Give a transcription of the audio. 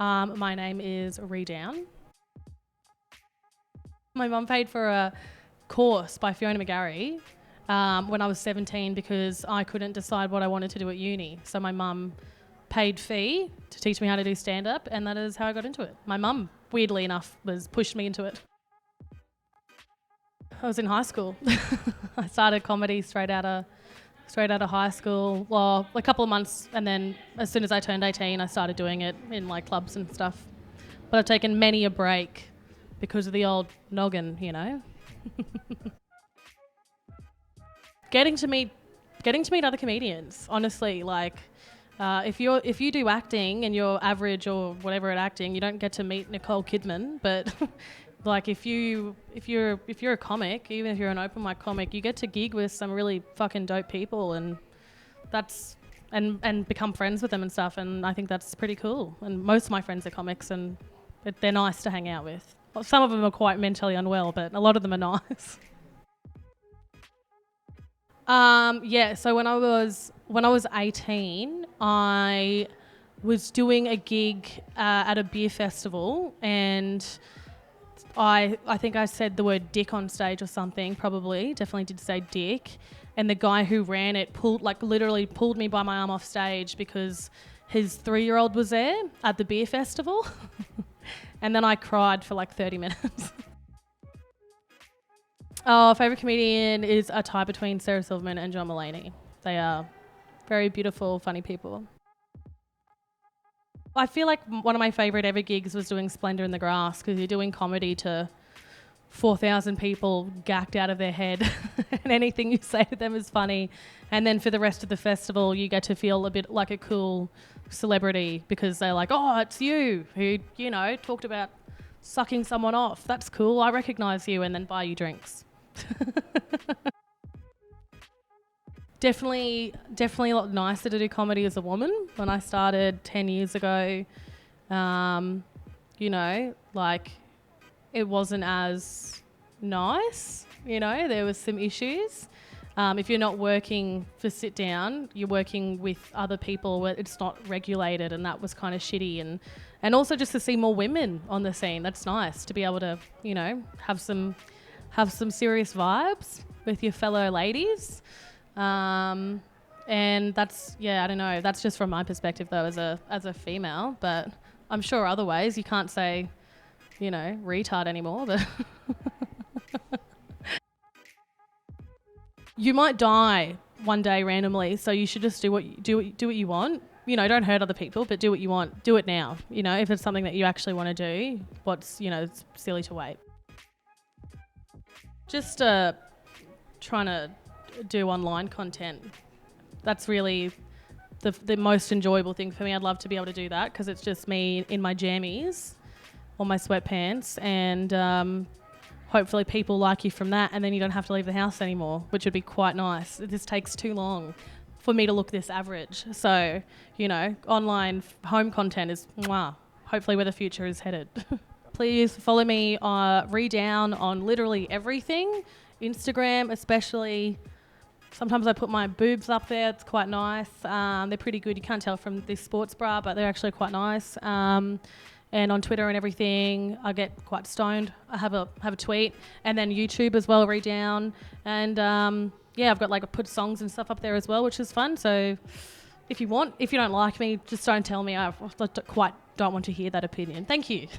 My name is Rhi Down. My mum paid for a course by Fiona McGarry when I was 17 because I couldn't decide what I wanted to do at uni. So my mum paid fee to teach me how to do stand-up, and that is how I got into it. My mum, weirdly enough, pushed me into it. I was in high school. I started comedy straight out of high school. Well, a couple of months, and then as soon as I turned 18, I started doing it in like clubs and stuff. But I've taken many a break because of the old noggin, you know. Getting to meet other comedians, honestly, like if you do acting and you're average or whatever at acting, you don't get to meet Nicole Kidman, but like if you're a comic, even if you're an open mic comic, you get to gig with some really fucking dope people, and that's and become friends with them and stuff, and I think that's pretty cool. And most of my friends are comics, and they're nice to hang out with. Well, some of them are quite mentally unwell, but a lot of them are nice. So when I was 18, I was doing a gig at a beer festival, and I think I said the word dick on stage or something, definitely did say dick, and the guy who ran it literally pulled me by my arm off stage because his 3-year-old was there at the beer festival. And then I cried for like 30 minutes. Oh, favourite comedian is a tie between Sarah Silverman and John Mulaney. They are very beautiful, funny people. I feel like one of my favourite ever gigs was doing Splendour in the Grass, because you're doing comedy to 4,000 people gacked out of their head and anything you say to them is funny. And then for the rest of the festival, you get to feel a bit like a cool celebrity because they're like, oh, it's you who, talked about sucking someone off. That's cool. I recognise you, and then buy you drinks. Definitely a lot nicer to do comedy as a woman. When I started 10 years ago, it wasn't as nice, there was some issues. If you're not working for sit down, you're working with other people where it's not regulated, and that was kind of shitty. And also just to see more women on the scene, that's nice to be able to, have some serious vibes with your fellow ladies. And that's, I don't know, that's just from my perspective though as a female, but I'm sure other ways you can't say, retard anymore, but you might die one day randomly, so you should just do what you want. Don't hurt other people, but do what you want. Do it now. If it's something that you actually want to do, it's silly to wait. Just trying to do online content. That's really the most enjoyable thing for me. I'd love to be able to do that because it's just me in my jammies or my sweatpants, and hopefully people like you from that, and then you don't have to leave the house anymore, which would be quite nice. This takes too long for me to look this average. So, online home content is hopefully where the future is headed. Please follow me Rhi Down on literally everything. Instagram especially. Sometimes I put my boobs up there. It's quite nice. They're pretty good. You can't tell from this sports bra, but they're actually quite nice. And on Twitter and everything, I get quite stoned. I have a tweet, and then YouTube as well, Rhi Down. And I've got I put songs and stuff up there as well, which is fun. So if you don't like me, just don't tell me. I don't want to hear that opinion. Thank you.